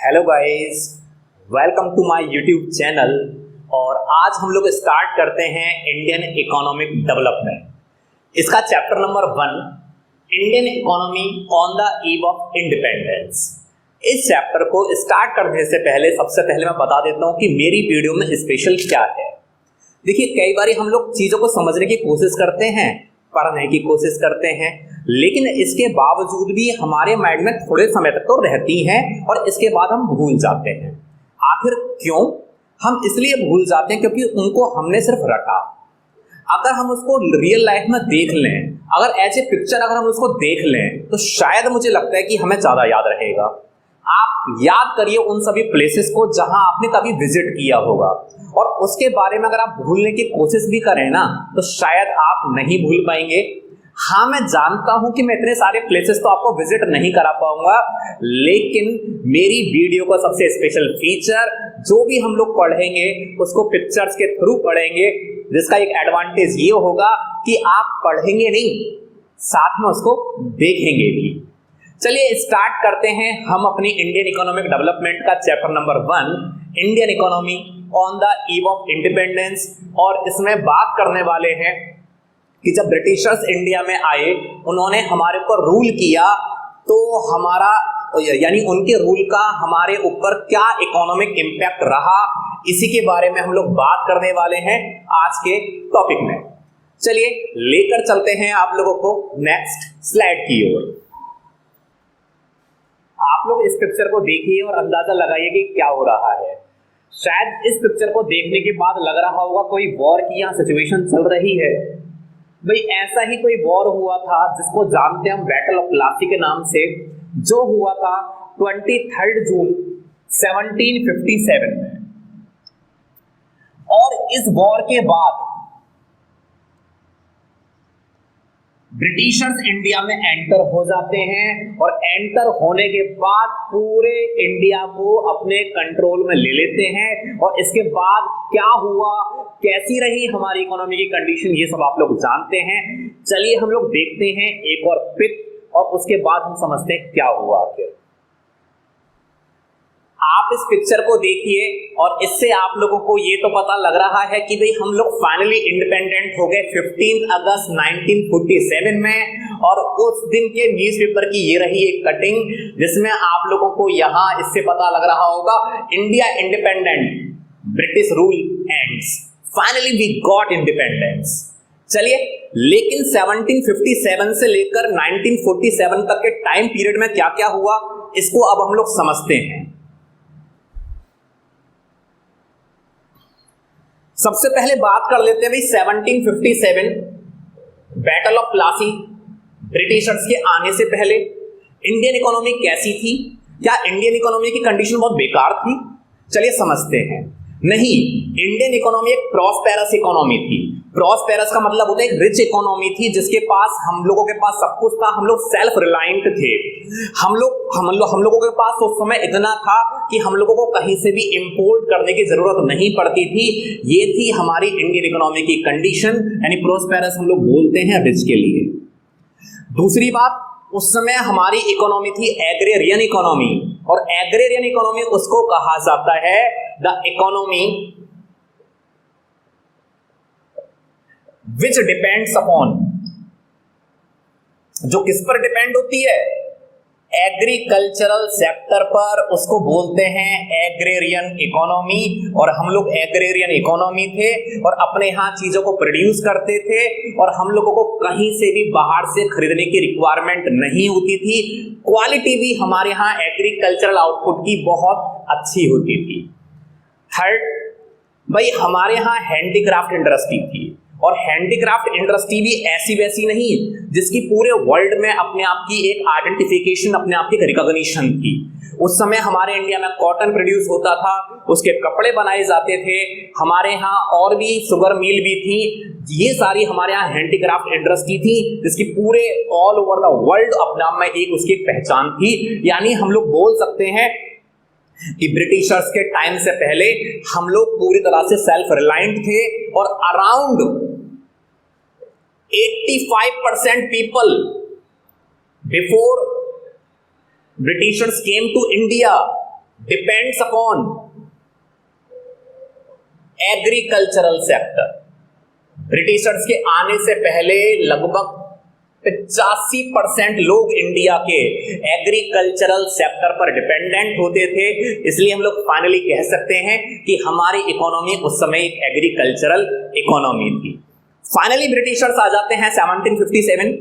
Hello guys, welcome to my YouTube channel. और आज हम लोग स्टार्ट करते हैं इंडियन इकोनॉमिक डेवलपमेंट। इसका chapter number 1, Indian economy on the eve of independence. इस चैप्टर को स्टार्ट करने से पहले सबसे पहले मैं बता देता हूं कि मेरी वीडियो में स्पेशल क्या है। देखिए, कई बार हम लोग चीजों को समझने की कोशिश करते हैं, पढ़ने की कोशिश करते हैं, लेकिन इसके बावजूद भी हमारे माइंड में थोड़े समय तक तो रहती हैं और इसके बाद हम भूल जाते हैं। आखिर क्यों हम इसलिए भूल जाते हैं? क्योंकि उनको हमने सिर्फ रटा। अगर हम उसको रियल लाइफ में देख लें, अगर एज ए पिक्चर अगर हम उसको देख लें, तो शायद मुझे लगता है कि हमें ज्यादा याद रहेगा। आप याद करिए उन सभी प्लेसेस को जहां आपने कभी विजिट किया होगा, और उसके बारे में अगर आप भूलने की कोशिश भी करें ना, तो शायद आप नहीं भूल पाएंगे। हाँ, मैं जानता हूं कि मैं इतने सारे प्लेसेस तो आपको विजिट नहीं करा पाऊंगा, लेकिन मेरी वीडियो का सबसे स्पेशल फीचर, जो भी हम लोग पढ़ेंगे उसको पिक्चर्स के थ्रू पढ़ेंगे, जिसका एक एडवांटेज ये होगा कि आप पढ़ेंगे नहीं, साथ में उसको देखेंगे भी। चलिए स्टार्ट करते हैं हम अपनी इंडियन इकोनॉमिक डेवलपमेंट का chapter number 1, Indian economy on the eve of independence. और इसमें बात करने वाले हैं कि जब ब्रिटिशर्स इंडिया में आए, उन्होंने हमारे ऊपर रूल किया, तो हमारा यानी उनके रूल का हमारे ऊपर क्या इकोनॉमिक इंपैक्ट रहा, इसी के बारे में हम लोग बात करने वाले हैं आज के टॉपिक में। चलिए लेकर चलते हैं आप लोगों को नेक्स्ट स्लाइड की ओर। आप लोग इस पिक्चर को देखिए और अंदाजा लगाइए कि क्या हो रहा है। शायद इस पिक्चर को देखने के बाद लग रहा होगा कोई वॉर की यहाँ सिचुएशन चल रही है। भाई, ऐसा ही कोई वॉर हुआ था जिसको जानते हैं हम बैटल ऑफ प्लासी के नाम से, जो हुआ था 23 जून 1757 में। और इस वॉर के बाद ब्रिटिशर्स इंडिया में एंटर हो जाते हैं, और एंटर होने के बाद पूरे इंडिया को अपने कंट्रोल में ले लेते हैं। और इसके बाद क्या हुआ, कैसी रही हमारी इकोनॉमी की कंडीशन, ये सब आप लोग जानते हैं। चलिए हम लोग देखते हैं एक और पिक, और उसके बाद हम समझते हैं क्या हुआ आखिर। आप इस पिक्चर को देखिए और इससे आप लोगों को ये तो पता लग रहा है कि भाई हम लोग फाइनली इंडिपेंडेंट हो गए 15 अगस्त 1947 में। और उस दिन के न्यूज़पेपर की ये रही एक कटिंग, जिसमें आप लोगों को यहाँ इससे पता लग रहा होगा, India independent, British rule ends, finally we got independence. चलिए, लेकिन 1757 से लेकर 1947 तक के टाइम पीरियड में क्या क्या हुआ, इसको अब हम लोग समझते हैं। सबसे पहले बात कर लेते हैं भाई 1757 बैटल ऑफ प्लासी। ब्रिटिशर्स के आने से पहले इंडियन इकोनॉमी कैसी थी? क्या इंडियन इकोनॉमी की कंडीशन बहुत बेकार थी? चलिए समझते हैं। नहीं, इंडियन इकोनॉमी एक प्रॉस्पेरस इकोनॉमी थी। प्रॉस्पेरस का मतलब होता है एक रिच इकोनॉमी थी, जिसके पास हम लोगों के पास सब कुछ था। हम लोग सेल्फ रिलायंट थे। हम लोगों के पास उस समय इतना था कि हम लोगों को कहीं से भी इंपोर्ट करने की जरूरत नहीं पड़ती थी। ये थी हमारी इंडियन इकोनॉमी की कंडीशन, यानी प्रॉस्पेरस हम लोग बोलते हैं रिच के लिए। दूसरी बात, उस समय हमारी इकोनॉमी थी एग्रेरियन इकोनॉमी, और एग्रेरियन इकोनॉमी उसको कहा जाता है the economy which depends upon, जो किस पर डिपेंड होती है? एग्रीकल्चरल सेक्टर पर, उसको बोलते हैं एग्रेरियन इकोनॉमी। और हम लोग एग्रेरियन इकोनॉमी थे और अपने यहाँ चीजों को प्रोड्यूस करते थे, और हम लोगों को कहीं से भी बाहर से खरीदने की रिक्वायरमेंट नहीं होती थी। क्वालिटी भी हमारे यहाँ एग्रीकल्चरल आउटपुट की बहुत अच्छी होती थी। थर्ड, भाई हमारे यहाँ हैंडीक्राफ्ट इंडस्ट्री थी, और हैंडीक्राफ्ट इंडस्ट्री भी ऐसी वैसी नहीं, जिसकी पूरे वर्ल्ड में अपने आप की एक आइडेंटिफिकेशन, अपने आप की रिकॉग्निशन थी। उस समय हमारे इंडिया में कॉटन प्रोड्यूस होता था, उसके कपड़े बनाए जाते थे। हमारे यहाँ और भी शुगर मिल भी थी। ये सारी हमारे यहाँ हैंडीक्राफ्ट इंडस्ट्री थी, जिसकी पूरे ऑल ओवर द वर्ल्ड अपने आप में एक उसकी पहचान थी। यानी हम लोग बोल सकते हैं कि ब्रिटिशर्स के टाइम से पहले हम लोग पूरी तरह से सेल्फ रिलायंट थे, और around 85% people before Britishers came to India, depends upon agricultural sector. Britishers के आने से पहले लगभग 85% लोग इंडिया के एग्रीकल्चरल सेक्टर पर डिपेंडेंट होते थे, इसलिए हम लोग फाइनली कह सकते हैं कि हमारी इकोनॉमी उस समय एक एग्रीकल्चरल इकोनॉमी थी। फाइनली ब्रिटिशर्स आ जाते हैं 1757।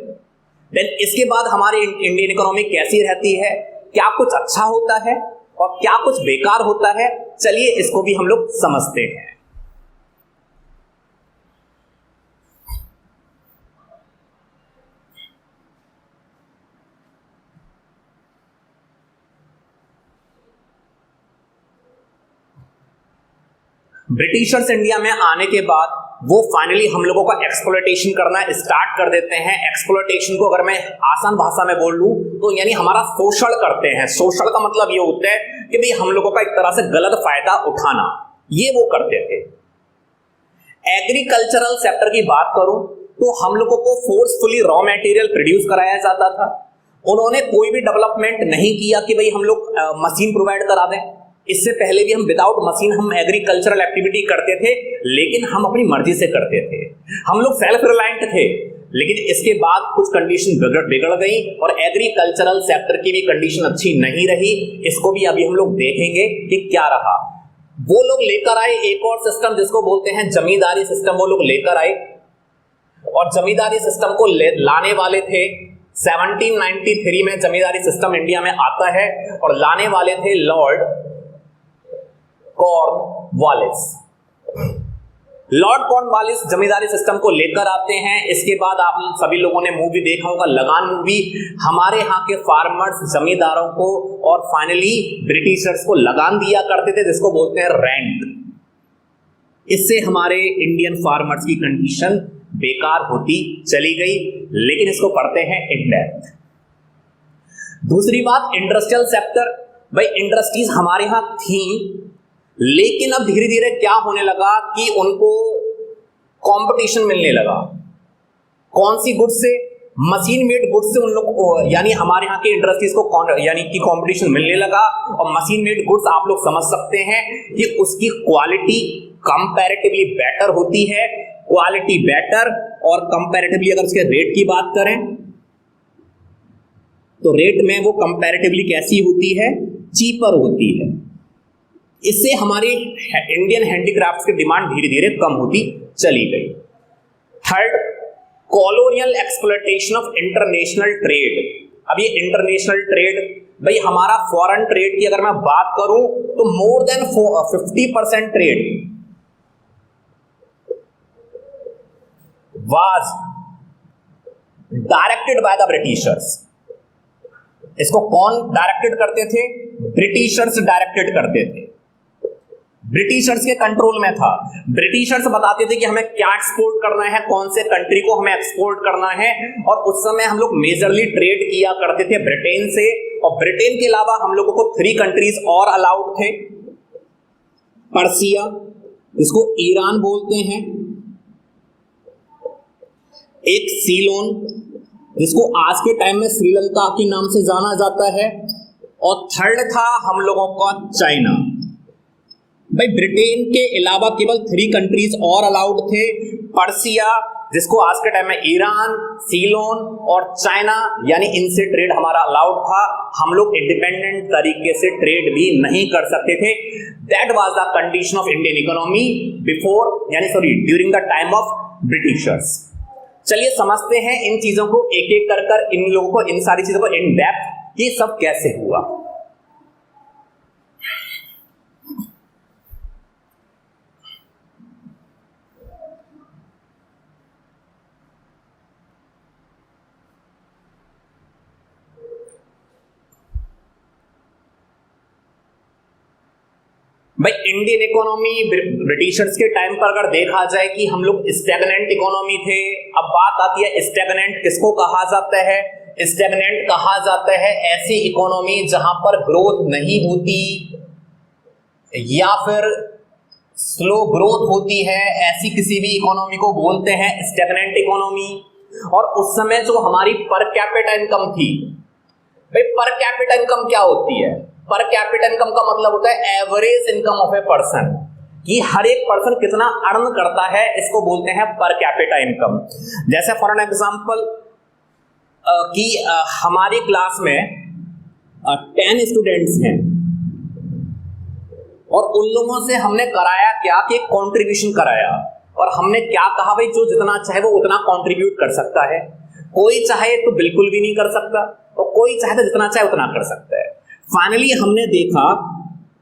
देन इसके बाद हमारी इंडियन इकोनॉमी कैसी रहती है, क्या कुछ अच्छा होता है और क्या कुछ बेकार होता है, चलिए इसको भी हम लोग समझते हैं। ब्रिटिशर्स इंडिया में आने के बाद वो फाइनली हम लोगों का एक्सप्लॉयटेशन करना स्टार्ट कर देते हैं। एक्सप्लॉयटेशन को अगर मैं आसान भाषा में बोल लूं तो यानी हमारा शोषण करते हैं। शोषण का मतलब ये होता है कि भाई हम लोगों का एक तरह से गलत फायदा उठाना, ये वो करते थे। एग्रीकल्चरल सेक्टर की बात करूं तो हम लोगों को फोर्सफुली रॉ मटेरियल प्रोड्यूस कराया जाता था। उन्होंने कोई भी डेवलपमेंट नहीं किया कि भाई हम लोग मशीन प्रोवाइड करा दें। इससे पहले भी हम विदाउट मशीन हम एग्रीकल्चरल एक्टिविटी करते थे, लेकिन हम अपनी मर्जी से करते थे। हम लोग सेल्फ रिलायंट थे, लेकिन इसके बाद कुछ कंडीशन बिगड़ गई और एग्रीकल्चरल सेक्टर की भी कंडीशन अच्छी नहीं रही। इसको भी अभी हम लोग देखेंगे कि क्या रहा। वो लोग लेकर आए एक और सिस्टम जिसको बोलते हैं जमींदारी सिस्टम। वो लोग लेकर आए और जमींदारी सिस्टम को लाने वाले थे 1793 में जमींदारी सिस्टम इंडिया में आता है और लाने वाले थे लॉर्ड कॉर्नवालिस। लॉर्ड कॉर्नवालिस जमींदारी सिस्टम को लेकर आते हैं। इसके बाद आप सभी लोगों ने मूवी देखा होगा, लगान मूवी। हमारे यहाँ के फार्मर्स जमींदारों को और फाइनली ब्रिटिशर्स को लगान दिया करते थे, जिसको बोलते हैं रेंट। इससे हमारे इंडियन फार्मर्स की कंडीशन बेकार होती चली गई, लेकिन इसको पढ़ते हैं इन डेप्थ। दूसरी बात, इंडस्ट्रियल सेक्टर। भाई इंडस्ट्रीज हमारे यहाँ थी, लेकिन अब धीरे धीरे क्या होने लगा कि उनको कंपटीशन मिलने लगा। कौन सी गुड्स से? मशीन मेड गुड्स से उन लोगों को, यानी हमारे यहाँ की इंडस्ट्रीज को यानी कि कंपटीशन मिलने लगा। और मशीन मेड गुड्स आप लोग समझ सकते हैं कि उसकी क्वालिटी कंपैरेटिवली बेटर होती है। क्वालिटी बेटर और कंपैरेटिवली अगर उसके रेट की बात करें तो रेट में वो कंपैरेटिवली कैसी होती है? चीपर होती है। इससे हमारे इंडियन हैंडीक्राफ्ट्स की डिमांड धीरे धीरे कम होती चली गई। Third, colonial exploitation of international trade. अब ये इंटरनेशनल ट्रेड, भाई हमारा फॉरेन ट्रेड की अगर मैं बात करूं तो more than 50% trade was directed by the Britishers. इसको कौन डायरेक्टेड करते थे? ब्रिटिशर्स डायरेक्टेड करते थे। ब्रिटिशर्स के कंट्रोल में था। ब्रिटिशर्स बताते थे कि हमें क्या एक्सपोर्ट करना है, कौन से कंट्री को हमें एक्सपोर्ट करना है। और उस समय हम लोग मेजरली ट्रेड किया करते थे ब्रिटेन से। और ब्रिटेन के अलावा हम लोगों को 3 कंट्रीज और अलाउड थे। पर्सिया, जिसको ईरान बोलते हैं, एक सीलोन, जिसको आज के टाइम में श्रीलंका के नाम से जाना जाता है, और थर्ड था हम लोगों का चाइना। भाई ब्रिटेन के अलावा केवल 3 कंट्रीज और अलाउड थे। पर्सिया, जिसको आज के टाइम में ईरान, सीलोन और चाइना, यानी इनसे ट्रेड हमारा अलाउड था। हम लोग इंडिपेंडेंट तरीके से ट्रेड भी नहीं कर सकते थे। That was the condition of Indian economy before, यानी sorry during the time of Britishers. चलिए समझते हैं इन चीजों को एक एक कर इन लोगों को, इन सारी चीजों को इन डेप्थ, ये सब कैसे हुआ। भाई इंडियन इकोनॉमी ब्रिटिशर्स के टाइम पर अगर देखा जाए कि हम लोग स्टैग्नेंट इकोनॉमी थे। अब बात आती है स्टैग्नेंट किसको कहा जाता है? स्टैग्नेंट कहा जाता है ऐसी इकोनॉमी जहां पर ग्रोथ नहीं होती या फिर स्लो ग्रोथ होती है, ऐसी किसी भी इकोनॉमी को बोलते हैं स्टैग्नेंट इकोनॉमी। और उस समय जो हमारी पर कैपिटा इनकम थी, भाई पर कैपिटा इनकम क्या होती है? पर कैपिटा इनकम का मतलब होता है average income of a person, कि हर एक पर्सन कितना अर्न करता है, इसको बोलते हैं पर कैपिटा इनकम। जैसे फॉर एन एग्जांपल कि हमारी क्लास में 10 स्टूडेंट्स हैं और उन लोगों से हमने कराया क्या कि कंट्रीब्यूशन कराया, और हमने क्या कहा भाई जो जितना चाहे वो उतना कंट्रीब्यूट कर सकता है, कोई चाहे तो बिल्कुल भी नहीं कर सकता और कोई चाहे तो जितना चाहे उतना कर सकता है। फाइनली हमने देखा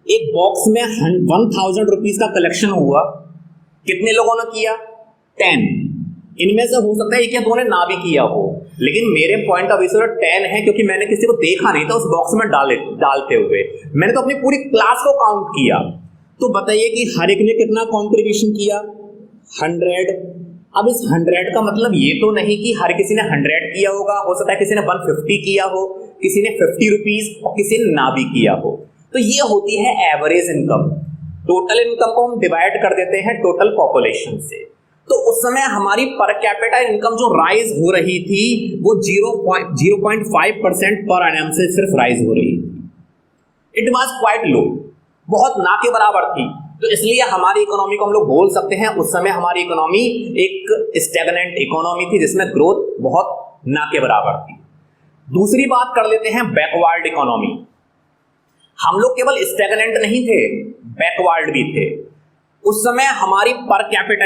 एक बॉक्स में 1000 रुपीज का कलेक्शन हुआ, कितने लोगों ने किया? 10। इनमें से हो सकता है कि दोनों ने ना भी किया हो, लेकिन मेरे पॉइंट ऑफ व्यू से 10 है क्योंकि मैंने किसी को देखा नहीं था उस बॉक्स में डालते हुए, मैंने तो अपनी पूरी क्लास को काउंट किया। तो बताइए कि हर एक ने कितना कॉन्ट्रीब्यूशन किया? 100। अब इस 100 का मतलब ये तो नहीं कि हर किसी ने 100 किया होगा, हो सकता है किसी ने 150 किया हो, किसी ने 50 रुपीज और किसी ने ना भी किया हो। तो ये होती है एवरेज इनकम। टोटल इनकम को हम डिवाइड कर देते हैं टोटल पॉपुलेशन से। तो उस समय हमारी पर कैपिटा इनकम जो राइज हो रही थी वो 0.5% पर एनम से सिर्फ राइज हो रही थी। इट वाज क्वाइट लो, बहुत ना के बराबर थी। तो इसलिए हमारी इकोनॉमी को हम लोग बोल सकते हैं उस समय हमारी इकोनॉमी एक स्टैग्नेंट इकोनॉमी थी जिसमें ग्रोथ बहुत ना के बराबर थी। दूसरी बात कर लेते हैं बैकवर्ड इकोनॉमी। हम लोग केवल स्टैग्नेंट नहीं थे, बैकवर्ड भी थे। उस समय हमारी पर कैपिटा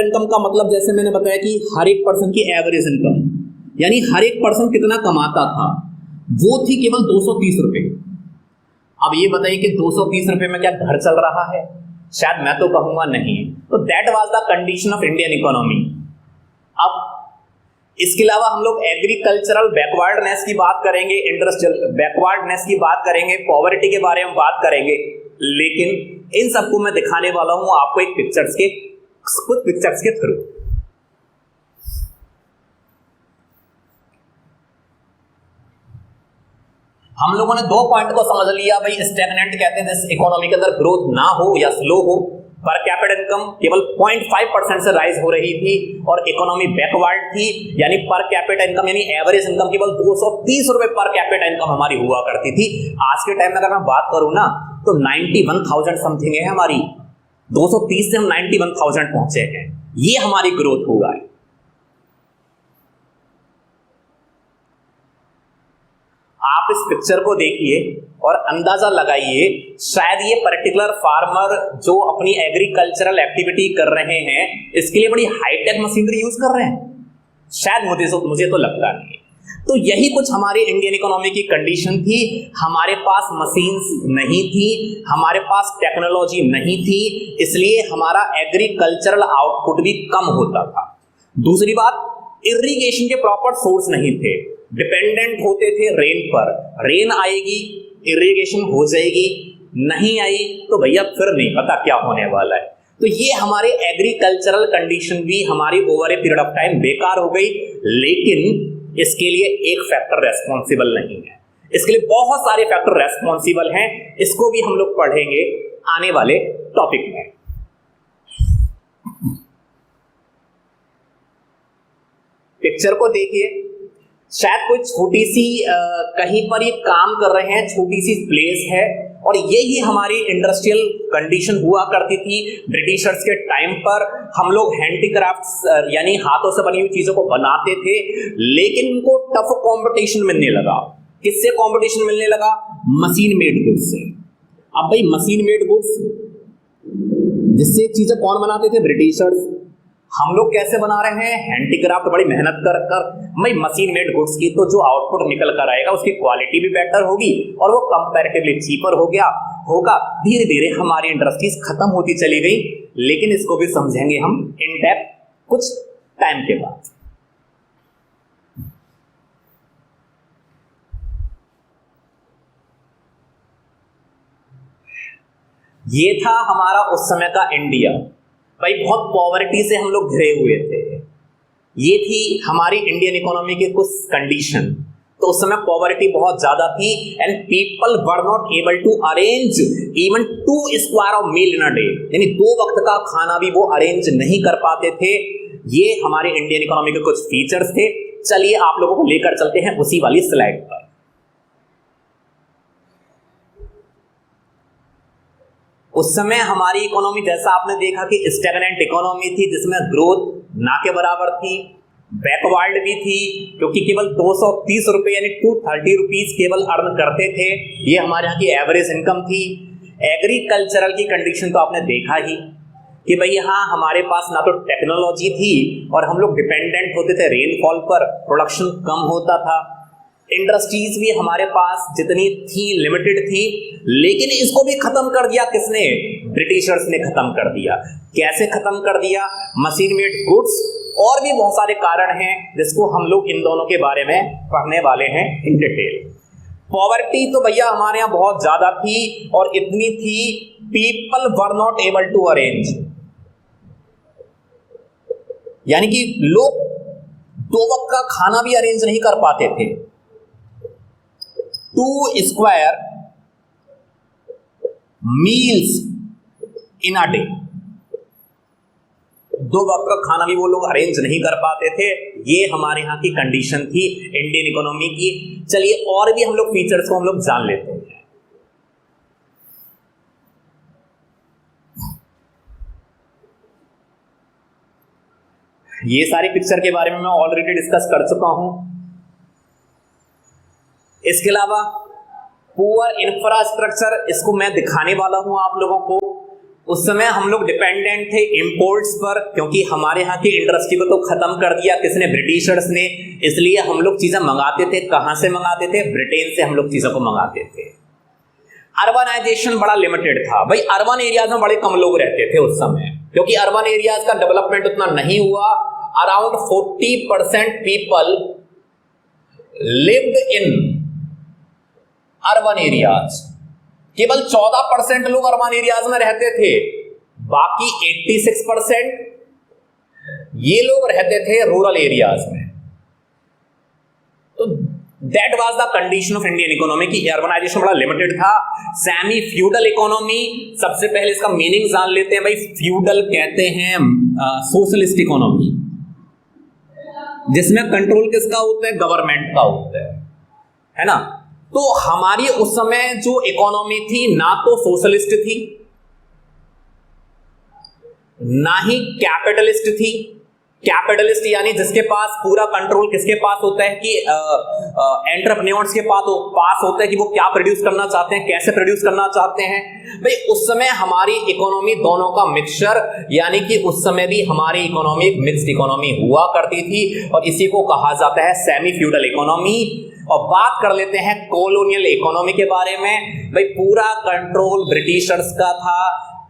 इनकम का मतलब जैसे मैंने बताया कि हर एक पर्सन की एवरेज इनकम, यानी हर एक पर्सन कितना कमाता था, वो थी केवल 230 रुपए। अब ये बताइए कि 230 रुपए में क्या घर चल रहा है? शायद मैं तो कहूंगा नहीं। तो that was the condition of Indian economy. अब इसके अलावा हम लोग एग्रीकल्चरल बैकवर्डनेस की बात करेंगे, इंडस्ट्रियल बैकवर्डनेस की बात करेंगे, पॉवर्टी के बारे में बात करेंगे, लेकिन इन सबको मैं दिखाने वाला हूं आपको एक कुछ पिक्चर्स के थ्रू। हम लोगों ने 2 पॉइंट को समझ लिया भाई, स्टैग्नेंट कहते हैं जिस इकोनॉमी के अंदर ग्रोथ ना हो या स्लो हो, पर कैपिटा इनकम केवल 0.5% से राइज हो रही थी, और इकोनॉमी बैकवर्ड थी, यानी पर कैपिटा इनकम यानी एवरेज इनकम केवल 230 रुपए पर कैपिटा इनकम हमारी हुआ करती थी। आज के टाइम में अगर मैं बात करूं ना तो 91,000 समथिंग है हमारी, 230 से हम 91,000 पहुंचे हैं। ये हमारी ग्रोथ हुआ है। आप इस पिक्चर को देखिए और अंदाजा लगाइए, शायद ये पर्टिकुलर फार्मर जो अपनी एग्रीकल्चरल एक्टिविटी कर रहे हैं इसके लिए बड़ी हाईटेक मशीनरी यूज कर रहे हैं, शायद मुझे तो लगता नहीं। तो यही कुछ हमारी इंडियन इकोनॉमी की कंडीशन थी। हमारे पास मशीन्स नहीं थी, हमारे पास टेक्नोलॉजी नहीं थी, इसलिए हमारा एग्रीकल्चरल आउटपुट भी कम होता था। दूसरी बात, इरिगेशन के प्रॉपर सोर्स नहीं थे, डिपेंडेंट होते थे रेन पर। रेन आएगी इरिगेशन हो जाएगी, नहीं आई तो भैया फिर नहीं पता क्या होने वाला है। तो ये हमारे एग्रीकल्चरल कंडीशन भी हमारी over a period of time बेकार हो गई। लेकिन इसके लिए एक फैक्टर रेस्पॉन्सिबल नहीं है, इसके लिए बहुत सारे फैक्टर रेस्पॉन्सिबल हैं। इसको भी हम लोग पढ़ेंगे आने वाले टॉपिक में। पिक्चर को देखिए, शायद कोई छोटी सी कहीं पर ये काम कर रहे हैं, छोटी सी प्लेस है, और यही हमारी इंडस्ट्रियल कंडीशन हुआ करती थी ब्रिटिशर्स के टाइम पर। हम लोग हैंडीक्राफ्ट्स यानी हाथों से बनी हुई चीजों को बनाते थे, लेकिन उनको टफ कंपटीशन मिलने लगा। किससे कंपटीशन मिलने लगा? मशीन मेड गुड्स से। अब भाई मशीन मेड गुड्स जिससे चीजें कौन बनाते थे? ब्रिटिशर्स। हम लोग कैसे बना रहे हैं? हैंडीक्राफ्ट, बड़ी मेहनत कर भाई मशीन मेड गुड्स की, तो जो आउटपुट निकल कर आएगा उसकी क्वालिटी भी बेटर होगी और वो कंपैरेटिवली चीपर होगा। धीरे धीरे हमारी इंडस्ट्रीज खत्म होती चली गई, लेकिन इसको भी समझेंगे हम इन डेप्थ कुछ टाइम के बाद। ये था हमारा उस समय का इंडिया। भाई बहुत पॉवर्टी से हम लोग घिरे हुए थे। ये थी हमारी इंडियन इकोनॉमी की कुछ कंडीशन। तो उस समय पॉवर्टी बहुत ज्यादा थी and people were not able to arrange even 2 square of meal in a day, यानी 2 वक्त का खाना भी वो अरेंज नहीं कर पाते थे। ये हमारे इंडियन इकोनॉमी के कुछ फीचर्स थे। चलिए आप लोगों को लेकर चलते हैं उसी वाली स्लाइड पर। उस समय हमारी इकोनॉमी जैसा आपने देखा कि स्टैग्नेंट इकोनॉमी थी, जिसमें ग्रोथ ना के बराबर थी, बैकवर्ड भी थी, क्योंकि केवल 230 रुपए यानी 230 रुपीज केवल अर्न करते थे। ये हमारे यहाँ की एवरेज इनकम थी। एग्रीकल्चरल की कंडीशन तो आपने देखा ही कि भाई यहाँ हमारे पास ना तो टेक्नोलॉजी थी और हम लोग डिपेंडेंट होते थे रेनफॉल पर, प्रोडक्शन कम होता था। इंडस्ट्रीज भी हमारे पास जितनी थी लिमिटेड थी, लेकिन इसको भी खत्म कर दिया किसने? ब्रिटिशर्स ने खत्म कर दिया। कैसे खत्म कर दिया? मशीन मेड गुड्स और भी बहुत सारे कारण हैं जिसको हम लोग इन दोनों के बारे में पढ़ने वाले हैं इन डिटेल। पॉवर्टी तो भैया हमारे यहाँ बहुत ज्यादा थी और इतनी थी, people were not able to arrange, यानी कि लोग 2 वक्त का खाना भी अरेंज नहीं कर पाते थे। 2 square meals in a day, 2 वक्त का खाना भी वो लोग अरेंज नहीं कर पाते थे। ये हमारे यहाँ की कंडीशन थी इंडियन इकोनॉमी की। चलिए और भी हम लोग फीचर्स को हम लोग जान लेते हैं। ये सारी पिक्चर के बारे में मैं ऑलरेडी डिस्कस कर चुका हूं। इसके अलावा पुअर इंफ्रास्ट्रक्चर, इसको मैं दिखाने वाला हूं आप लोगों को। उस समय हम लोग डिपेंडेंट थे इंपोर्ट्स पर, क्योंकि हमारे यहाँ की इंडस्ट्री को तो खत्म कर दिया किसने? ब्रिटिशर्स ने। इसलिए हम लोग चीजें मंगाते थे। कहां से मंगाते थे? ब्रिटेन से हम लोग चीजों को मंगाते थे। अर्बनाइजेशन बड़ा लिमिटेड था भाई, अर्बन एरियाज में बड़े कम लोग रहते थे उस समय, क्योंकि अर्बन एरियाज का डेवलपमेंट उतना नहीं हुआ। Around 40% people lived in urban areas, केवल 14% लोग अर्बन एरियाज में रहते थे, बाकी 86% ये लोग रहते थे रूरल एरियाज में। तो that was the condition of Indian economy की अर्बनाइजेशन बड़ा लिमिटेड था। सेमी फ्यूडल इकोनॉमी, सबसे पहले इसका मीनिंग जान लेते हैं भाई। फ्यूडल कहते हैं सोशलिस्ट इकोनॉमी, जिसमें कंट्रोल किसका होता है? गवर्नमेंट का होता है ना। तो हमारी उस समय जो इकोनॉमी थी ना तो सोशलिस्ट थी ना ही कैपिटलिस्ट थी। कैपिटलिस्ट यानी जिसके पास पूरा कंट्रोल किसके पास होता है कि एंटरप्रेन्योर्स के पास होता है कि वो क्या प्रोड्यूस करना चाहते हैं, कैसे प्रोड्यूस करना चाहते हैं। भाई उस समय हमारी इकोनॉमी दोनों का मिक्सचर, यानी कि उस समय भी हमारी इकोनॉमी मिक्स्ड इकोनॉमी हुआ करती थी और इसी को कहा जाता है सेमी फ्यूडल इकोनॉमी। और बात कर लेते हैं कॉलोनियल इकोनॉमी के बारे में। भाई पूरा कंट्रोल ब्रिटिशर्स का था,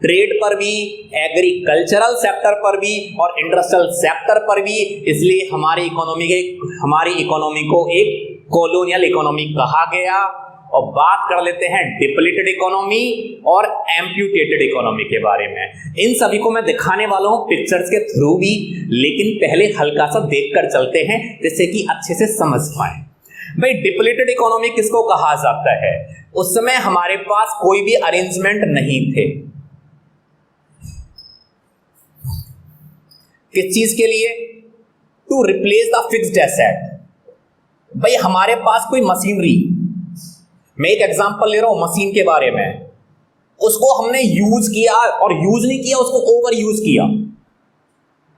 ट्रेड पर भी, एग्रीकल्चरल सेक्टर पर भी और इंडस्ट्रियल सेक्टर पर भी। इसलिए हमारी इकोनॉमी को एक कॉलोनियल इकोनॉमी कहा गया। और बात कर लेते हैं डिप्लीटेड इकोनॉमी और एम्प्यूटेटेड इकोनॉमी के बारे में। इन सभी को मैं दिखाने वाला हूं पिक्चर्स के थ्रू भी, लेकिन पहले हल्का सा देखकर चलते हैं जिससे कि अच्छे से समझ पाए। भाई डिप्लीटेड इकोनॉमी किसको कहा जाता है? उस समय हमारे पास कोई भी अरेंजमेंट नहीं थे। किस चीज के लिए? To replace the fixed asset. भाई हमारे पास कोई मशीनरी, मैं एक एग्जांपल ले रहा हूं मशीन के बारे में, उसको हमने यूज किया और यूज नहीं किया, उसको ओवर यूज किया।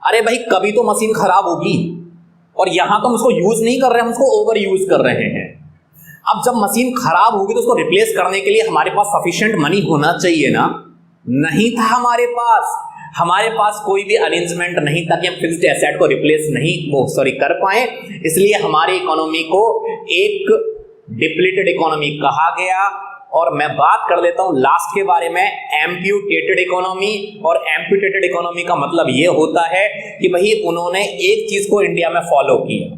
अरे भाई कभी तो मशीन खराब होगी, और यहां तो हम उसको यूज नहीं कर रहे हैं, हम उसको ओवर यूज कर रहे हैं। अब जब मशीन खराब होगी तो उसको रिप्लेस करने के लिए हमारे पास सफिशिएंट मनी होना चाहिए ना। नहीं था हमारे पास कोई भी अरेंजमेंट नहीं था कि हम फिक्स्ड एसेट को रिप्लेस कर पाए। इसलिए हमारी इकोनॉमी को एक डिप्लीटेड इकोनॉमी कहा गया। और मैं बात कर लेता हूं लास्ट के बारे में, एम्प्यूटेटेड इकोनॉमी। और एम्प्यूटेटेड इकोनॉमी का मतलब यह होता है कि भाई उन्होंने एक चीज को इंडिया में फॉलो किया,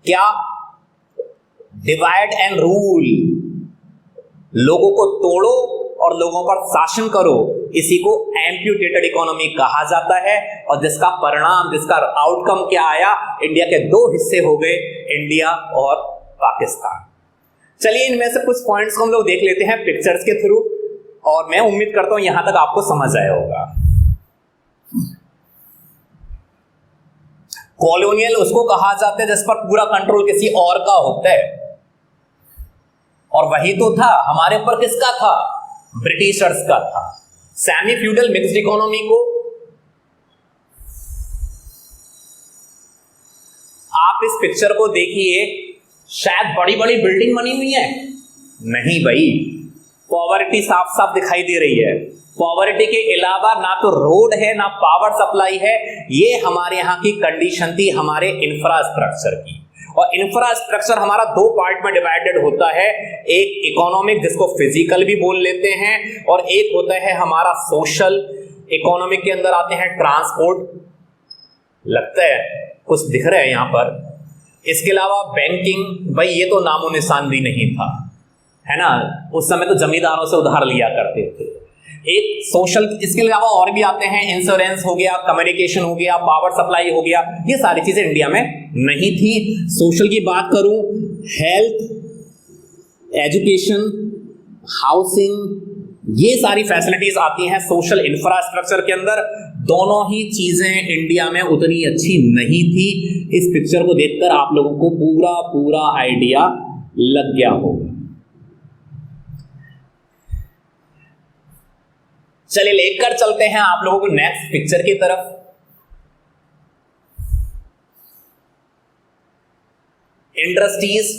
क्या? Divide and rule. लोगों को तोड़ो और लोगों पर शासन करो, इसी को एम्प्यूटेटेड इकोनॉमी कहा जाता है। और जिसका परिणाम, जिसका आउटकम क्या आया? इंडिया के 2 हिस्से हो गए, इंडिया और पाकिस्तान। चलिए इनमें से कुछ पॉइंट्स को हम लोग देख लेते हैं पिक्चर्स के थ्रू, और मैं उम्मीद करता हूं यहां तक आपको समझ आया होगा। कॉलोनियल उसको कहा जाता है जिस पर पूरा कंट्रोल किसी और का होता है, और वही तो था हमारे ऊपर किसका था? ब्रिटिशर्स का था। सेमी फ्यूडल मिक्स्ड इकोनॉमी को आप इस पिक्चर को देखिए, शायद बड़ी बड़ी बिल्डिंग बनी हुई है, नहीं भाई, पॉवर्टी साफ साफ दिखाई दे रही है। पॉवर्टी के अलावा ना तो रोड है ना पावर सप्लाई है। ये हमारे यहाँ की कंडीशन थी हमारे इंफ्रास्ट्रक्चर की। और इंफ्रास्ट्रक्चर हमारा दो पार्ट में डिवाइडेड होता है, एक इकोनॉमिक जिसको फिजिकल भी बोल लेते हैं, और एक होता है हमारा सोशल। इकोनॉमिक के अंदर आते हैं ट्रांसपोर्ट, लगता है कुछ दिख रहा है यहाँ पर। इसके अलावा बैंकिंग, भाई ये तो नामो निशान भी नहीं था, है ना, उस समय तो जमींदारों से उधार लिया करते थे। एक सोशल, इसके अलावा और भी आते हैं, इंश्योरेंस हो गया, कम्युनिकेशन हो गया, पावर सप्लाई हो गया, ये सारी चीजें इंडिया में नहीं थी। सोशल की बात करूं, हेल्थ, एजुकेशन, हाउसिंग, ये सारी फैसिलिटीज आती हैं सोशल इंफ्रास्ट्रक्चर के अंदर। दोनों ही चीजें इंडिया में उतनी अच्छी नहीं थी। इस पिक्चर को देखकर आप लोगों को पूरा पूरा आइडिया लग गया होगा। चलिए लेकर चलते हैं आप लोगों को नेक्स्ट पिक्चर की तरफ। इंडस्ट्रीज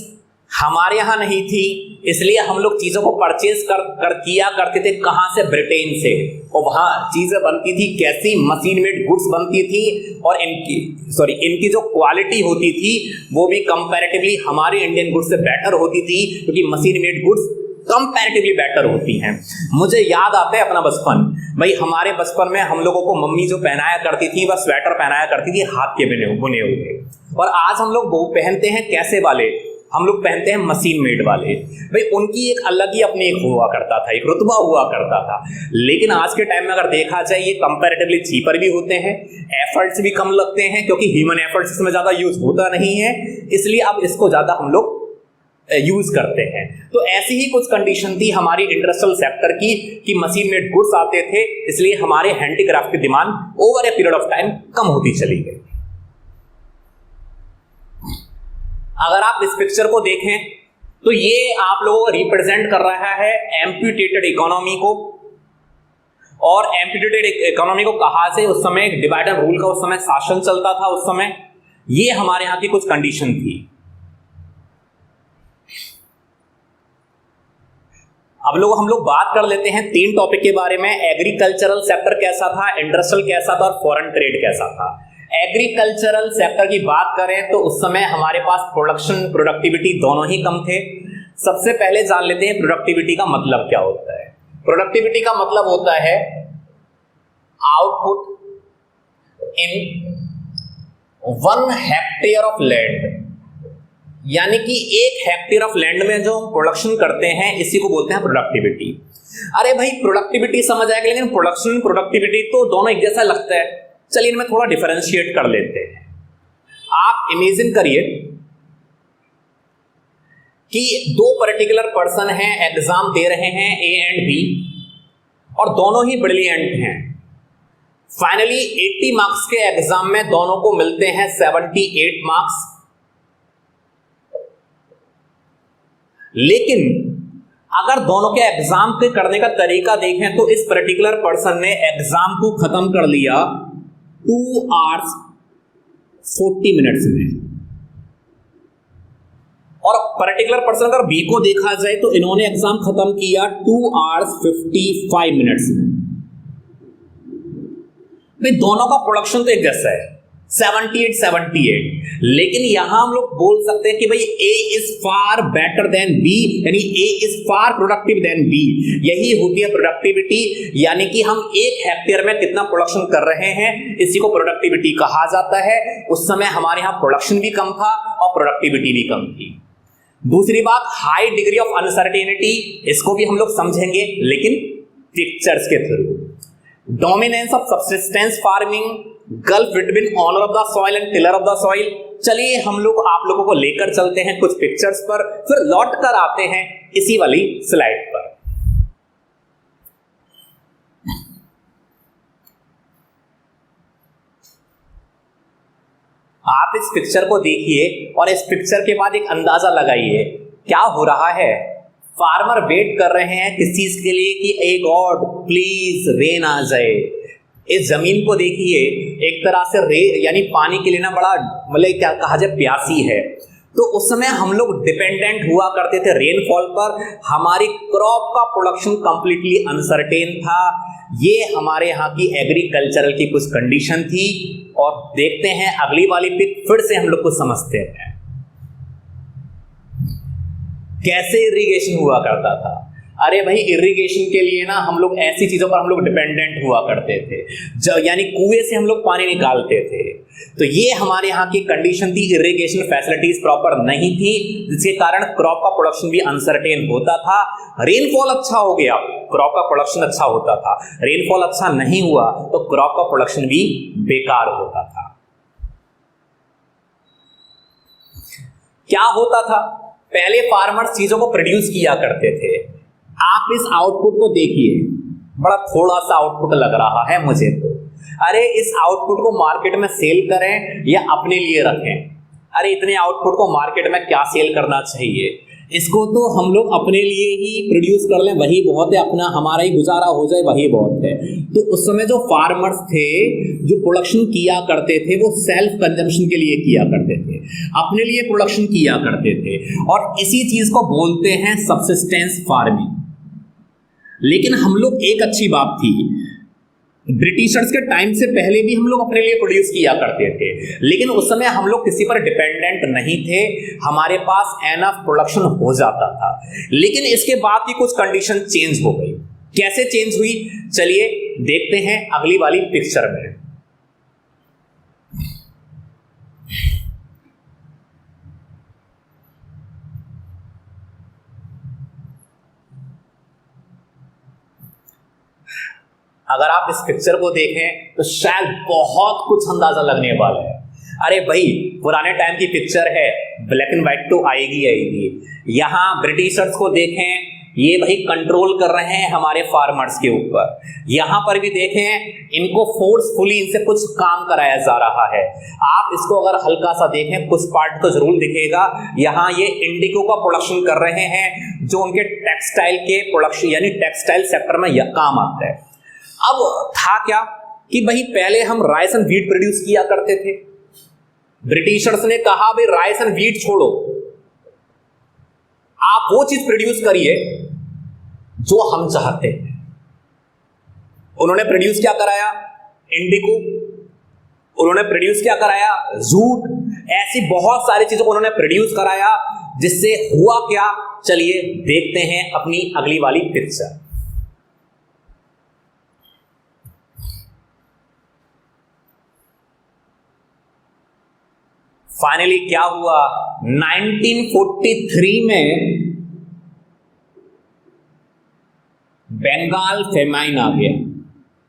हमारे यहां नहीं थी, इसलिए हम लोग चीजों को परचेज किया करते थे कहां से, ब्रिटेन से। और वहां चीजें बनती थी कैसी, मशीन मेड गुड्स बनती थी, और इनकी जो क्वालिटी होती थी वो भी कंपैरेटिवली हमारी इंडियन गुड्स से बेटर होती थी, क्योंकि machine made goods comparatively better होती हैं। मुझे याद आता है अपना बचपन, भाई हमारे बचपन में हम लोगों को मम्मी जो पहनाया करती थी वह स्वेटर पहनाया करती थी हाथ के बुने हुए, और आज हम लोग वो पहनते हैं कैसे वाले, हम लोग पहनते हैं मशीन मेड वाले। भाई उनकी एक अलग ही अपनी एक हुआ करता था, एक रुतबा हुआ करता था। लेकिन आज के टाइम में अगर देखा जाए ये कंपैरेटिवली चीपर भी होते हैं, एफर्ट्स भी कम लगते हैं, क्योंकि ह्यूमन एफर्ट्स इसमें ज्यादा यूज होता नहीं है, इसलिए अब इसको ज्यादा हम लोग यूज करते हैं। तो ऐसी ही कुछ कंडीशन थी हमारी इंडस्ट्रियल सेक्टर की कि मशीन मेड गुड्स आते थे, इसलिए हमारे हैंडीक्राफ्ट की demand over a period of time कम होती चली गई। अगर आप इस पिक्चर को देखें तो ये आप लोगों को रिप्रेजेंट कर रहा है एम्प्यूटेटेड इकोनॉमी को। और एम्प्यूटेटेड इकोनॉमी को कहा से, उस समय डिवाइड एंड रूल का उस समय शासन चलता था, उस समय ये हमारे यहां की कुछ कंडीशन थी। अब हम लोग बात कर लेते हैं तीन टॉपिक के बारे में, एग्रीकल्चरल सेक्टर कैसा था, इंडस्ट्रियल कैसा था, और फॉरेन ट्रेड कैसा था। एग्रीकल्चरल सेक्टर की बात करें तो उस समय हमारे पास प्रोडक्शन प्रोडक्टिविटी दोनों ही कम थे। सबसे पहले जान लेते हैं प्रोडक्टिविटी का मतलब क्या होता है। प्रोडक्टिविटी का मतलब होता है output in 1 hectare of land, यानी कि 1 हेक्टेयर ऑफ लैंड में जो प्रोडक्शन करते हैं इसी को बोलते हैं प्रोडक्टिविटी। अरे भाई प्रोडक्टिविटी समझ आएगा, लेकिन प्रोडक्शन प्रोडक्टिविटी तो दोनों एक जैसा लगता है। चलिए इनमें थोड़ा डिफरेंशिएट कर लेते हैं। आप इमेजिन करिए कि दो पर्टिकुलर पर्सन हैं, एग्जाम दे रहे हैं ए एंड बी, और दोनों ही ब्रिलियंट हैं। फाइनली 80 मार्क्स के एग्जाम में दोनों को मिलते हैं 78 मार्क्स। लेकिन अगर दोनों के एग्जाम के करने का तरीका देखें तो इस पर्टिकुलर पर्सन ने एग्जाम को खत्म कर लिया 2 hours 40 minutes में, और पर्टिकुलर पर्सन अगर बी को देखा जाए तो इन्होंने एग्जाम खत्म किया 2 hours 55 minutes में। भाई दोनों का प्रोडक्शन तो एक जैसा है 78, लेकिन यहां हम लोग बोल सकते हैं कि भाई A is far better than B, यानी A is far productive than B. यही होती है प्रोडक्टिविटी, यानी कि हम 1 हेक्टेयर में कितना प्रोडक्शन कर रहे हैं, इसी को प्रोडक्टिविटी कहा जाता है। उस समय हमारे यहां प्रोडक्शन भी कम था और प्रोडक्टिविटी भी कम थी। दूसरी बात, हाई डिग्री ऑफ अनसर्टेनिटी, इसको भी हम लोग समझेंगे लेकिन पिक्चर्स के through. Dominance of subsistence farming, gulf between owner of the soil and tiller of the soil. चलिए हम लोग आप लोगों को लेकर चलते हैं कुछ पिक्चर्स पर, फिर लौट कर आते हैं इसी वाली स्लाइड पर। आप इस पिक्चर को देखिए और इस पिक्चर के बाद एक अंदाजा लगाइए क्या हो रहा है। फार्मर वेट कर रहे हैं किस चीज के लिए कि ए गॉड प्लीज रेन आ जाए। इस जमीन को देखिए, एक तरह से यानी पानी के लिए ना बड़ा मतलब क्या कहा जाए प्यासी है। तो उस समय हम लोग डिपेंडेंट हुआ करते थे रेनफॉल पर। हमारी क्रॉप का प्रोडक्शन कंप्लीटली अनसर्टेन था। ये हमारे यहाँ की एग्रीकल्चरल की कुछ कंडीशन थी। और देखते हैं अगली वाली पिक, फिर से हम लोग को समझते हैं कैसे इरिगेशन हुआ करता था। अरे भाई, इरिगेशन के लिए ना हम लोग ऐसी चीजों पर हम लोग डिपेंडेंट हुआ करते थे, यानी कुएं से हम लोग पानी निकालते थे। तो ये हमारे यहाँ की कंडीशन थी, इरिगेशन फैसिलिटीज प्रॉपर नहीं थी, जिसके कारण क्रॉप का प्रोडक्शन भी अनसर्टेन होता था। रेनफॉल अच्छा हो गया, क्रॉप का प्रोडक्शन अच्छा होता था। रेनफॉल अच्छा नहीं हुआ तो क्रॉप का प्रोडक्शन भी बेकार होता था। क्या होता था, पहले फार्मर्स चीजों को प्रोड्यूस किया करते थे। आप इस आउटपुट को देखिए, बड़ा थोड़ा सा आउटपुट लग रहा है मुझे तो। अरे इस आउटपुट को मार्केट में सेल करें या अपने लिए रखें? अरे इतने आउटपुट को मार्केट में क्या सेल करना चाहिए, इसको तो हम लोग अपने लिए ही प्रोड्यूस कर लें, वही बहुत है, अपना हमारा ही गुजारा हो जाए वही बहुत है। तो उस समय जो फार्मर्स थे जो प्रोडक्शन किया करते थे वो सेल्फ कंजम्पशन के लिए किया करते थे, अपने लिए प्रोडक्शन किया करते थे, और इसी चीज को बोलते हैं सबसिस्टेंस फार्मिंग। लेकिन हम लोग, एक अच्छी बात थी, ब्रिटिशर्स के टाइम से पहले भी हम लोग अपने लिए प्रोड्यूस किया करते थे, लेकिन उस समय हम लोग किसी पर डिपेंडेंट नहीं थे, हमारे पास एनफ प्रोडक्शन हो जाता था। लेकिन इसके बाद की कुछ कंडीशन चेंज हो गई। कैसे चेंज हुई, चलिए देखते हैं अगली वाली पिक्चर में। अगर आप इस पिक्चर को देखें तो शायद बहुत कुछ अंदाजा लगने वाला है। अरे भाई, पुराने टाइम की पिक्चर है, ब्लैक एंड व्हाइट तो आएगी। यहां ब्रिटिशर्स को देखें, ये भाई कंट्रोल कर रहे हैं हमारे फार्मर्स के ऊपर। यहां पर भी देखें, इनको फोर्सफुली इनसे कुछ काम कराया जा रहा है। आप इसको अगर हल्का सा देखें, कुछ पार्ट तो जरूर दिखेगा। यहां ये इंडिगो का प्रोडक्शन कर रहे हैं, जो उनके टेक्सटाइल के प्रोडक्शन यानी टेक्सटाइल सेक्टर में यह काम आता है। अब था क्या कि भाई पहले हम राइस एंड व्हीट प्रोड्यूस किया करते थे। ब्रिटिशर्स ने कहा भाई राइस एंड व्हीट छोड़ो, आप वो चीज प्रोड्यूस करिए जो हम चाहते हैं। उन्होंने प्रोड्यूस क्या कराया, इंडिगो। उन्होंने प्रोड्यूस क्या कराया, जूट। ऐसी बहुत सारी चीजों को उन्होंने प्रोड्यूस कराया, जिससे हुआ क्या, चलिए देखते हैं अपनी अगली वाली पिक्चर। फाइनली क्या हुआ, 1943 में बंगाल फेमाइन आ गया।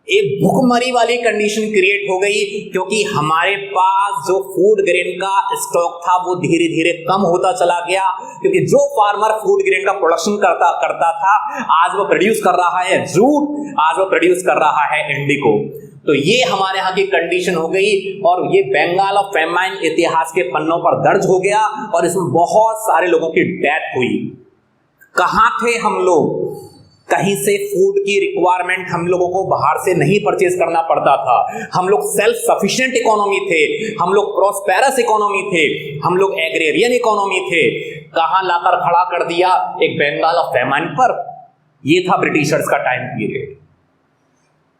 एक भुखमरी वाली कंडीशन क्रिएट हो गई, क्योंकि हमारे पास जो फूड ग्रेन का स्टॉक था वो धीरे धीरे कम होता चला गया। क्योंकि जो फार्मर फूड ग्रेन का प्रोडक्शन करता था, आज वो प्रोड्यूस कर रहा है जूट, आज वो प्रोड्यूस कर रहा है इंडिगो। तो ये हमारे यहाँ की कंडीशन हो गई, और ये बंगाल ऑफ फेमाइन इतिहास के पन्नों पर दर्ज हो गया, और इसमें बहुत सारे लोगों की डेथ हुई। कहां थे हम लोग, कहीं से फूड की रिक्वायरमेंट हम लोगों को बाहर से नहीं परचेज करना पड़ता था। हम लोग सेल्फ सफिशिएंट इकोनॉमी थे, हम लोग प्रॉस्पेरस इकोनॉमी थे, हम लोग एग्रेरियन इकोनॉमी थे। कहां लाकर खड़ा कर दिया, एक बंगाल ऑफ फेमाइन पर। ये था ब्रिटिशर्स का टाइम पीरियड।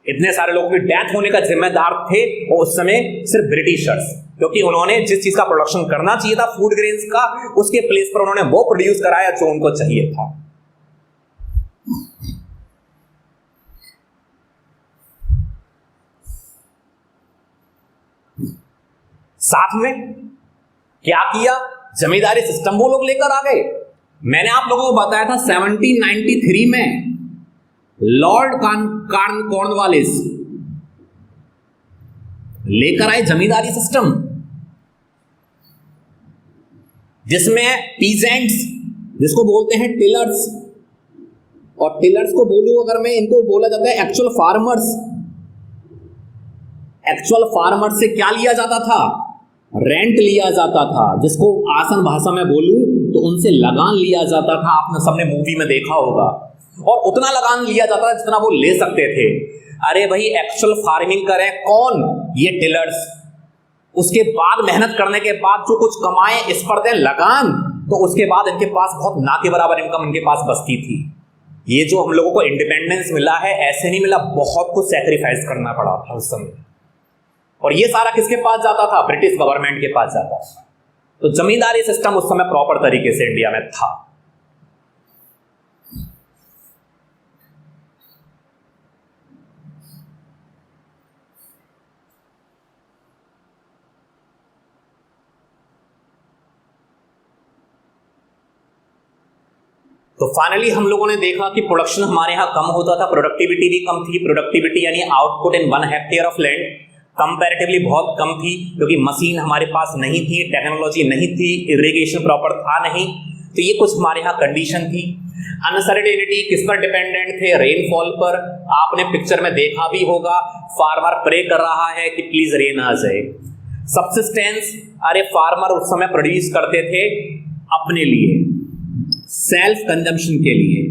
इतने सारे लोगों की डेथ होने का जिम्मेदार थे और उस समय सिर्फ ब्रिटिशर्स, क्योंकि उन्होंने जिस चीज का प्रोडक्शन करना चाहिए था फूड ग्रेन्स का, उसके प्लेस पर उन्होंने वो प्रोड्यूस कराया जो उनको चाहिए था। साथ में क्या किया, जमींदारी सिस्टम वो लोग लेकर आ गए। मैंने आप लोगों को बताया था 1793 में लॉर्ड कॉर्नवालिस लेकर आए जमींदारी सिस्टम, जिसमें पीजेंट्स, जिसको बोलते हैं टिलर्स, और टिलर्स को बोलूं अगर मैं, इनको बोला जाता है एक्चुअल फार्मर्स। एक्चुअल फार्मर से क्या लिया जाता था, रेंट लिया जाता था, जिसको आसान भाषा में बोलूं तो उनसे लगान लिया जाता था, आपने सबने मूवी में देखा होगा, और उतना लगान लिया जाता था जितना वो ले सकते थे। अरे भाई एक्चुअल फार्मिंग करें कौन? ये टिलर्स। उसके बाद मेहनत करने के बाद जो कुछ कमाए इस पर दें लगान, तो उसके बाद इनके पास बहुत ना के बराबर इनकम इनके पास बचती थी। ये जो हम लोगों को इंडिपेंडेंस मिला है ऐसे नहीं मिला, बहुत कुछ सैक्रिफाइस करना पड़ा था उस समय। और ये सारा किसके पास जाता था? ब्रिटिश गवर्नमेंट के पास जाता था। तो जमींदारी सिस्टम उस समय प्रॉपर तरीके से इंडिया में था। तो फाइनली हम लोगों ने देखा कि प्रोडक्शन हमारे यहाँ कम होता था, प्रोडक्टिविटी भी कम थी। प्रोडक्टिविटी यानी output in 1 hectare of land comparatively बहुत कम थी, क्योंकि मशीन हमारे पास नहीं थी, टेक्नोलॉजी नहीं थी, इरिगेशन प्रॉपर था नहीं। तो ये कुछ हमारे यहाँ कंडीशन थी। अनसर्टेनिटी किस पर डिपेंडेंट थे? रेनफॉल पर। आपने पिक्चर में देखा भी होगा, फार्मर प्रे कर रहा है कि प्लीज रेन आ जाए। सब्सिस्टेंस, अरे फार्मर उस समय प्रोड्यूस करते थे अपने लिए, सेल्फ कंजम्पशन के लिए।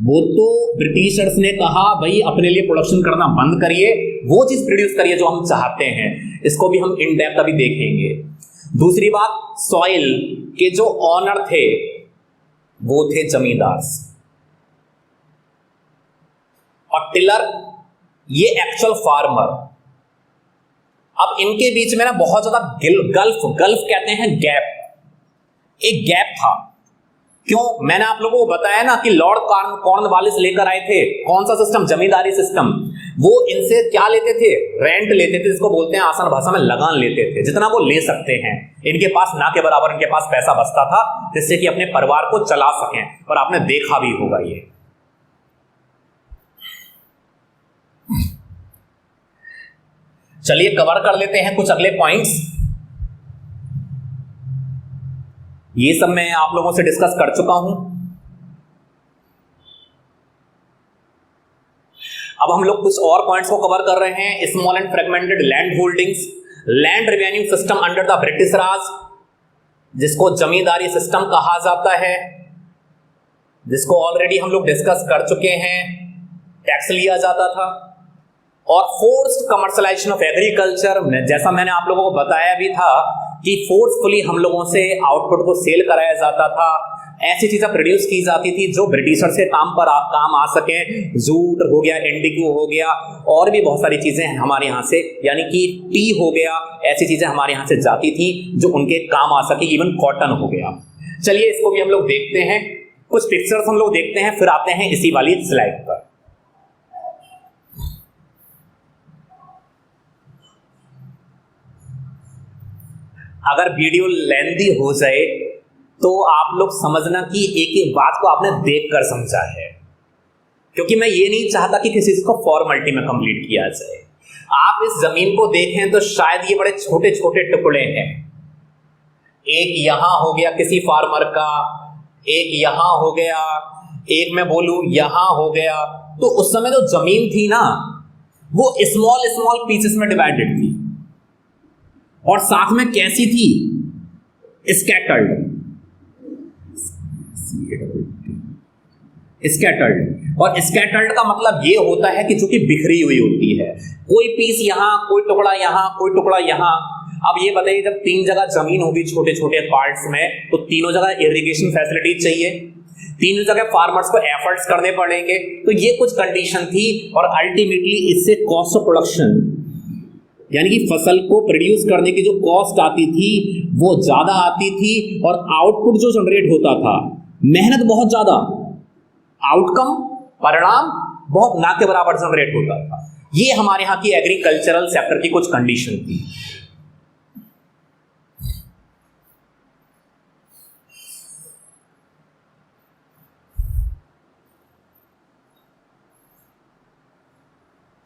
वो तो ब्रिटिशर्स ने कहा भाई अपने लिए प्रोडक्शन करना बंद करिए, वो चीज प्रोड्यूस करिए जो हम चाहते हैं। इसको भी हम इन डेप्थ अभी देखेंगे। दूसरी बात, सॉइल के जो ऑनर थे वो थे जमींदार, और टिलर ये एक्चुअल फार्मर। अब इनके बीच में ना बहुत ज्यादा गल्फ कहते हैं गैप, एक गैप था। क्यों? मैंने आप लोगों को बताया ना कि लॉर्ड कॉर्नवालिस लेकर आए थे कौन सा सिस्टम? जमींदारी सिस्टम। वो इनसे क्या लेते थे? रेंट लेते थे, जिसको बोलते हैं आसान भाषा में लगान लेते थे, जितना वो ले सकते हैं। इनके पास ना के बराबर इनके पास पैसा बचता था, जिससे कि अपने परिवार को चला सकें। और आपने देखा भी होगा ये। चलिए कवर कर लेते हैं कुछ अगले पॉइंट्स। ये सब मैं आप लोगों से डिस्कस कर चुका हूं। अब हम लोग कुछ और पॉइंट्स को कवर कर रहे हैं। Small and fragmented land holdings, land revenue system under the British Raj, जिसको जमींदारी सिस्टम कहा जाता है, जिसको ऑलरेडी हम लोग डिस्कस कर चुके हैं। टैक्स लिया जाता था। और फोर्स्ड कमर्शलाइजेशन ऑफ एग्रीकल्चर, जैसा मैंने आप लोगों को बताया भी था कि फोर्सफुली हम लोगों से आउटपुट को सेल कराया जाता था। ऐसी चीजें प्रोड्यूस की जाती थी जो ब्रिटिशर से काम आ सके। जूट हो गया, इंडिगो हो गया, और भी बहुत सारी चीजें हमारे यहाँ से, यानी कि टी हो गया, ऐसी चीजें हमारे यहाँ से जाती थी जो उनके काम आ सके। इवन कॉटन हो गया। चलिए इसको भी हम लोग देखते हैं, कुछ पिक्चर्स हम लोग देखते हैं, फिर आते हैं इसी वाली स्लाइड पर। अगर वीडियो लेंथी हो जाए तो आप लोग समझना कि एक एक बात को आपने देखकर समझा है, क्योंकि मैं ये नहीं चाहता कि किसी को फॉर्मेलिटी में कंप्लीट किया जाए। आप इस जमीन को देखें तो शायद ये बड़े छोटे छोटे टुकड़े हैं। एक यहां हो गया किसी फार्मर का, एक यहां हो गया, एक मैं बोलूं यहां हो गया। तो उस समय जो जमीन थी ना वो स्मॉल स्मॉल पीसेस में डिवाइडेड थी, और साथ में कैसी थी? स्कैटर्ड। और स्कैटर्ड का मतलब ये होता है कि जो कि बिखरी हुई होती है, कोई पीस यहां, कोई टुकड़ा यहां, कोई टुकड़ा यहां। अब ये बताइए, जब 3 जगह जमीन होगी छोटे छोटे पार्ट्स में, तो तीनों जगह इरिगेशन फैसिलिटी चाहिए, तीनों जगह फार्मर्स को एफर्ट्स करने पड़ेंगे। तो ये कुछ कंडीशन थी, और अल्टीमेटली इससे कॉस्ट ऑफ प्रोडक्शन, यानी कि फसल को प्रोड्यूस करने की जो कॉस्ट आती थी वो ज्यादा आती थी, और आउटपुट जो जनरेट होता था, मेहनत बहुत ज्यादा, आउटकम परिणाम बहुत ना के बराबर जनरेट होता था। ये हमारे यहाँ की एग्रीकल्चरल सेक्टर की कुछ कंडीशन थी।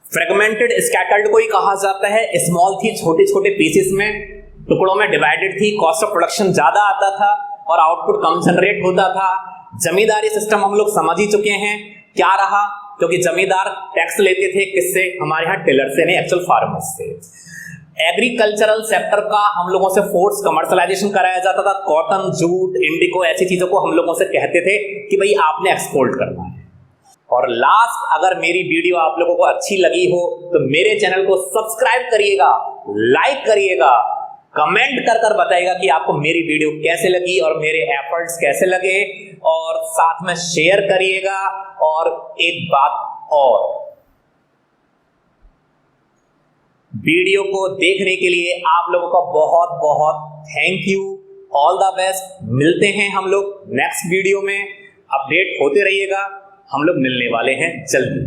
फ्रेगमेंटेड स्कैटर्ड को ही कहा जाता है। स्मॉल थी, छोटे छोटे पीसेस में, टुकड़ों में डिवाइडेड थी, कॉस्ट ऑफ प्रोडक्शन ज्यादा आता था और आउटपुट कम जनरेट होता था। जमींदारी सिस्टम हम लोग समझ ही चुके हैं क्या रहा, क्योंकि जमींदार टैक्स लेते थे किससे? हमारे यहाँ टिलर से नहीं, एक्चुअल फार्मर्स से। एग्रीकल्चरल सेक्टर का हम लोगों से फोर्स कमर्शलाइजेशन कराया जाता था। कॉटन, जूट, इंडिको ऐसी चीजों को हम लोगों से कहते थे कि भाई आपने एक्सपोर्ट करना है। और लास्ट, अगर मेरी वीडियो आप लोगों को अच्छी लगी हो तो मेरे चैनल को सब्सक्राइब करिएगा, लाइक करिएगा, कमेंट कर कर बताइएगा कि आपको मेरी वीडियो कैसे लगी और मेरे एफर्ट्स कैसे लगे, और साथ में शेयर करिएगा। और एक बात और, वीडियो को देखने के लिए आप लोगों का बहुत बहुत thank you. All the best. मिलते हैं हम लोग नेक्स्ट वीडियो में। अपडेट होते रहिएगा, हम लोग मिलने वाले हैं जल्दी।